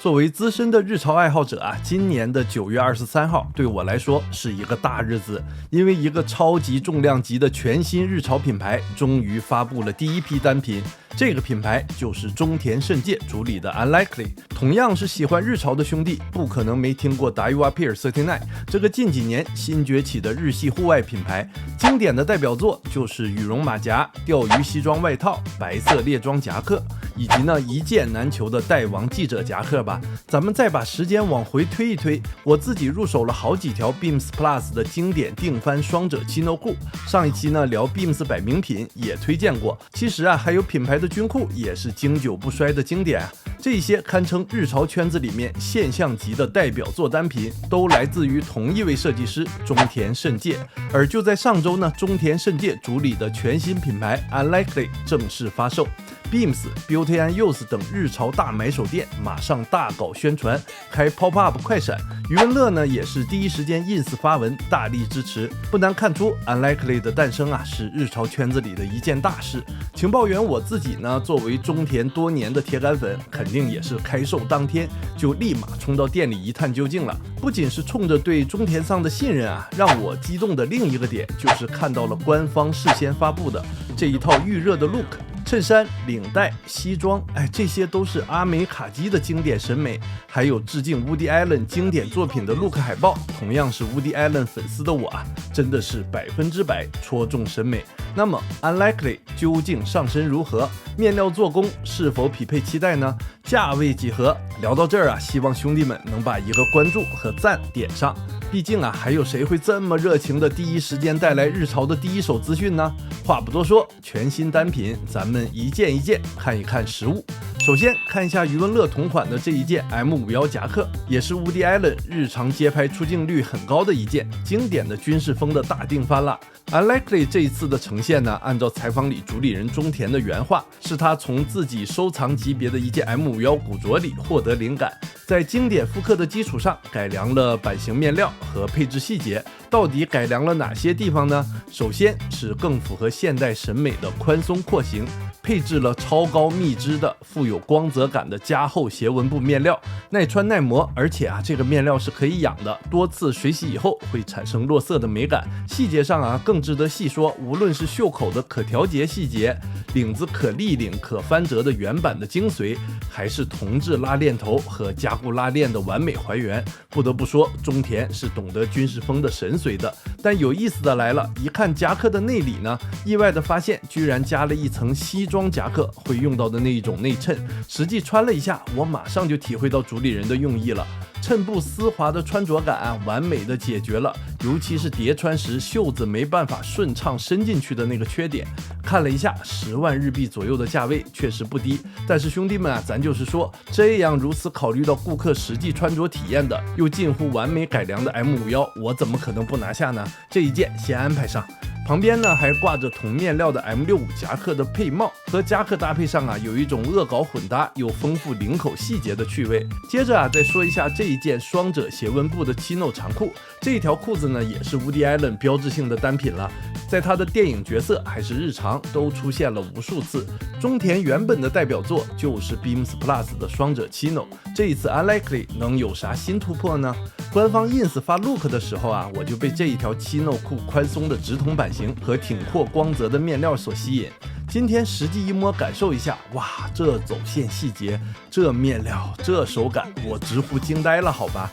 作为资深的日潮爱好者啊，今年的9月23号对我来说是一个大日子，因为一个超级重量级的全新日潮品牌终于发布了第一批单品。这个品牌就是中田圣介主理的 Unlikely。 同样是喜欢日潮的兄弟，不可能没听过 Daiwa Pier 39这个近几年新崛起的日系户外品牌。经典的代表作就是羽绒马甲、钓鱼西装外套、白色猎装夹克，以及一件难求的带王记者夹克吧。咱们再把时间往回推一推，我自己入手了好几条 Beams Plus 的经典定番双褶Chino裤。上一期聊 Beams 百名品也推荐过。其实还有品牌的军裤也是经久不衰的经典啊。这些堪称日潮圈子里面现象级的代表作单品，都来自于同一位设计师中田圣介。而就在上周中田圣介主理的全新品牌 Unlikely 正式发售。Beams、Beauty and Use 等日潮大买手店马上大搞宣传，开 Pop-up 快闪。余文乐也是第一时间 ins 发文大力支持。不难看出 Unlikely 的诞生是日潮圈子里的一件大事。情报员我自己作为中田多年的铁杆粉，肯定也是开售当天就立马冲到店里一探究竟了。不仅是冲着对中田桑的信任让我激动的另一个点就是看到了官方事先发布的这一套预热的 look。衬衫、领带、西装，这些都是阿美卡基的经典审美。还有致敬 Woody Allen 经典作品的 look 海报，同样是 Woody Allen 粉丝的我真的是100%戳中审美。那么 Unlikely 究竟上身如何？面料做工是否匹配期待呢？价位几何？聊到这儿希望兄弟们能把一个关注和赞点上。毕竟还有谁会这么热情的第一时间带来日潮的第一手资讯呢？话不多说，全新单品咱们一件一件看一看实物。首先看一下余文乐同款的这一件 M51夹克，也是 Woody Allen 日常街拍出镜率很高的一件经典的军事风的大定番了。Unlikely 这一次的呈现按照采访里主理人中田的原话，是他从自己收藏级别的一件 M51古着里获得灵感，在经典复刻的基础上改良了版型面料和配置细节。到底改良了哪些地方呢？首先是更符合现代审美的宽松廓形，配置了超高密织的富有光泽感的加厚斜纹布面料，耐穿耐磨，而且这个面料是可以养的，多次水洗以后会产生落色的美感。细节上更值得细说，无论是袖口的可调节细节，领子可立领可翻折的原版的精髓，还是铜质拉链头和加固拉链的完美还原，不得不说中田是懂得军事风的神髓的。但有意思的来了，一看夹克的内里意外的发现居然加了一层西装夹克会用到的那一种内衬。实际穿了一下，我马上就体会到主理人的用意了。衬布丝滑的穿着感完美的解决了尤其是叠穿时袖子没办法顺畅伸进去的那个缺点。看了一下10万日币左右的价位确实不低，但是兄弟们咱就是说，这样如此考虑到顾客实际穿着体验的又近乎完美改良的 M51， 我怎么可能不拿下呢？这一件先安排上。旁边还挂着同面料的 M65夹克的配帽，和夹克搭配上有一种恶搞混搭又丰富领口细节的趣味。接着再说一下这一件双褶斜纹布的Chino长裤，这一条裤子也是 Woody Allen 标志性的单品了，在他的电影角色还是日常都出现了无数次。中田原本的代表作就是 Beams Plus 的双褶Chino，这一次 Unlikely 能有啥新突破呢？官方 ins 发 look 的时候我就被这一条Chino裤宽松的直筒版型和挺阔光泽的面料所吸引。今天实际一摸感受一下，哇，这走线细节，这面料，这手感，我直呼惊呆了好吧。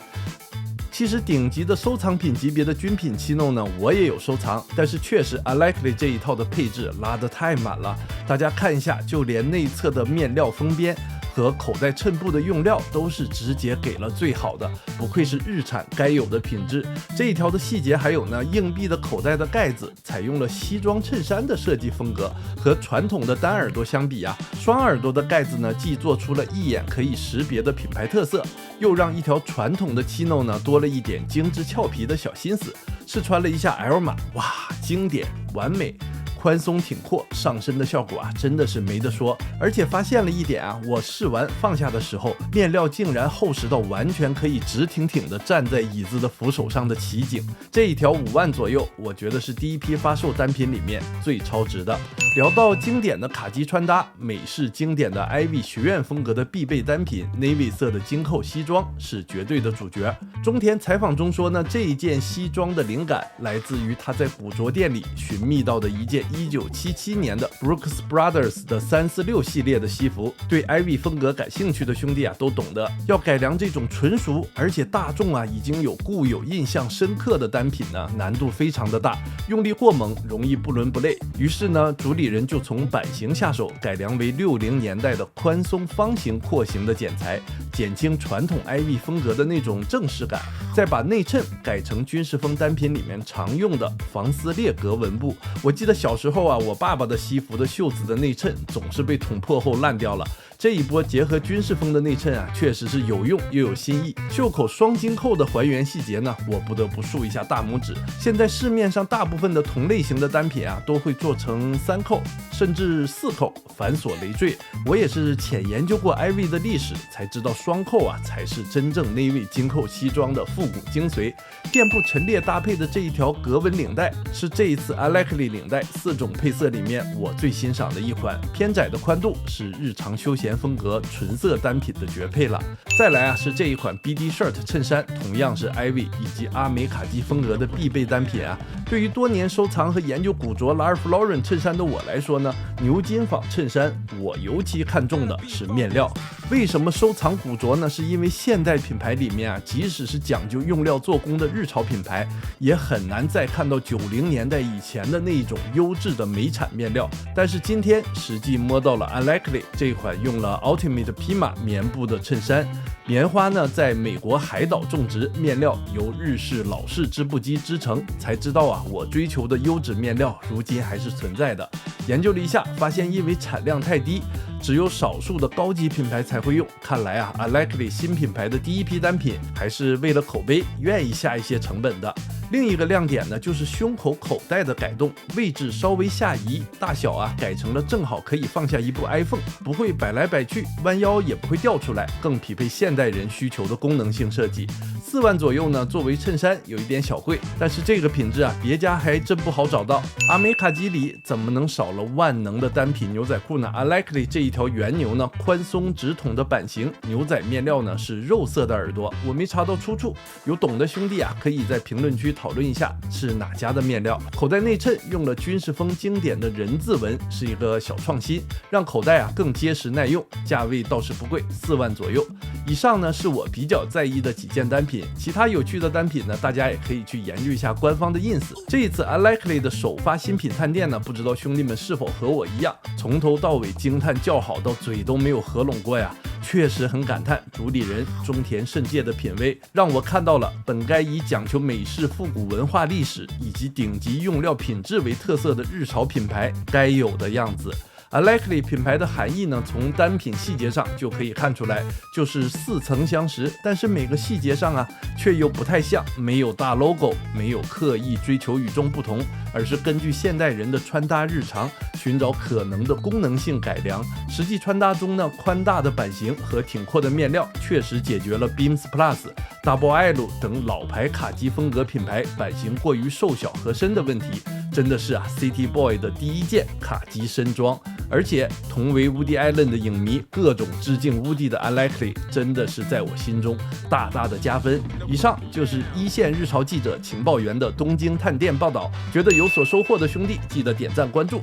其实顶级的收藏品级别的军品Chino我也有收藏，但是确实 Unlikely 这一套的配置拉得太满了。大家看一下，就连内侧的面料封边和口袋衬布的用料都是直接给了最好的，不愧是日产该有的品质。这一条的细节还有硬币的口袋的盖子采用了西装衬衫的设计风格，和传统的单耳朵相比双耳朵的盖子既做出了一眼可以识别的品牌特色，又让一条传统的Chino多了一点精致俏皮的小心思。试穿了一下 L 码，哇，经典完美。宽松挺阔，上身的效果啊真的是没得说。而且发现了一点啊，我试完放下的时候，面料竟然厚实到完全可以直挺挺的站在椅子的扶手上的奇景。这一条5万左右，我觉得是第一批发售单品里面最超值的。聊到经典的卡机穿搭，美式经典的 Ivy 学院风格的必备单品 Navy 色的金扣西装是绝对的主角。中田采访中说呢，这一件西装的灵感来自于他在古着店里寻觅到的一件1977年的 Brooks Brothers 的346系列的西服。对 Ivy 风格感兴趣的兄弟啊，都懂得要改良这种纯熟而且大众啊已经有固有印象深刻的单品呢，难度非常的大，用力过猛，容易不伦不类。于是呢，主理人就从版型下手，改良为60年代的宽松方形廓形的剪裁，减轻传统 Ivy 风格的那种正式感，再把内衬改成军事风单品里面常用的防撕裂格纹布。我记得小时候啊，我爸爸的西服的袖子的内衬总是被捅破后烂掉了。这一波结合军事风的内衬啊，确实是有用又有新意。袖口双金扣的还原细节呢，我不得不竖一下大拇指。现在市面上大部分的同类型的单品啊，都会做成3扣甚至4扣，繁琐累赘。我也是浅研究过 Ivy 的历史，才知道双扣啊才是真正Navy金扣西装的复古精髓。店铺陈列搭配的这一条格纹领带，是这一次 Alekli 领带4种配色里面我最欣赏的一款。偏窄的宽度是日常休闲风格纯色单品的绝配了。再来啊，是这一款 BD Shirt 衬衫，同样是 Ivy 以及阿美卡基风格的必备单品啊。对于多年收藏和研究古着 Ralph Lauren 衬衫的我来说呢，牛津纺衬衫我尤其看重的是面料。为什么收藏古着呢？是因为现代品牌里面啊，即使是讲究用料做工的日潮品牌，也很难再看到90年代以前的那一种优质的美产面料。但是今天实际摸到了 Alekli 这款用了 Ultimate Pima 棉布的衬衫，棉花呢在美国海岛种植，面料由日式老式织布机织成，才知道啊，我追求的优质面料如今还是存在的。研究了一下，发现因为产量太低，只有少数的高级品牌才会用。看来啊 Alekli 新品牌的第一批单品还是为了口碑愿意下一些成本的。另一个亮点呢，就是胸口口袋的改动，位置稍微下移，大小啊改成了正好可以放下一部 iPhone， 不会摆来摆去，弯腰也不会掉出来，更匹配现代人需求的功能性设计。4万左右呢，作为衬衫有一点小贵，但是这个品质啊，别家还真不好找到。阿美卡基里怎么能少了万能的单品牛仔裤呢？ Alekli 这一条原牛呢，宽松直筒的版型，牛仔面料呢是肉色的耳朵，我没查到出处，有懂的兄弟啊，可以在评论区讨论一下是哪家的面料。口袋内衬用了军事风经典的人字纹，是一个小创新，让口袋啊更结实耐用，价位倒是不贵，4万左右。以上呢是我比较在意的几件单品，其他有趣的单品呢，大家也可以去研究一下官方的 ins。 这一次 Alekli 的首发新品探店呢，不知道兄弟们是否和我一样，从头到尾惊叹叫好到嘴都没有合拢过呀。确实很感叹主理人中田慎介的品味，让我看到了本该以讲求美式复古文化历史以及顶级用料品质为特色的日潮品牌该有的样子。Alekli 品牌的含义呢，从单品细节上就可以看出来，就是似曾相识，但是每个细节上啊却又不太像，没有大 logo， 没有刻意追求与众不同，而是根据现代人的穿搭日常寻找可能的功能性改良。实际穿搭中呢，宽大的版型和挺阔的面料确实解决了 Beams Plus、Double L 等老牌卡机风格品牌版型过于瘦小合身的问题。真的是啊 City Boy 的第一件卡机身装。而且同为 Woody Allen 的影迷，各种致敬 Woody 的 Alekli 真的是在我心中大大的加分。以上就是一线日潮记者情报员的东京探店报道，觉得有所收获的兄弟记得点赞关注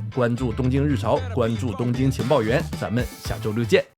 东京日潮，关注东京情报员，咱们下周六见。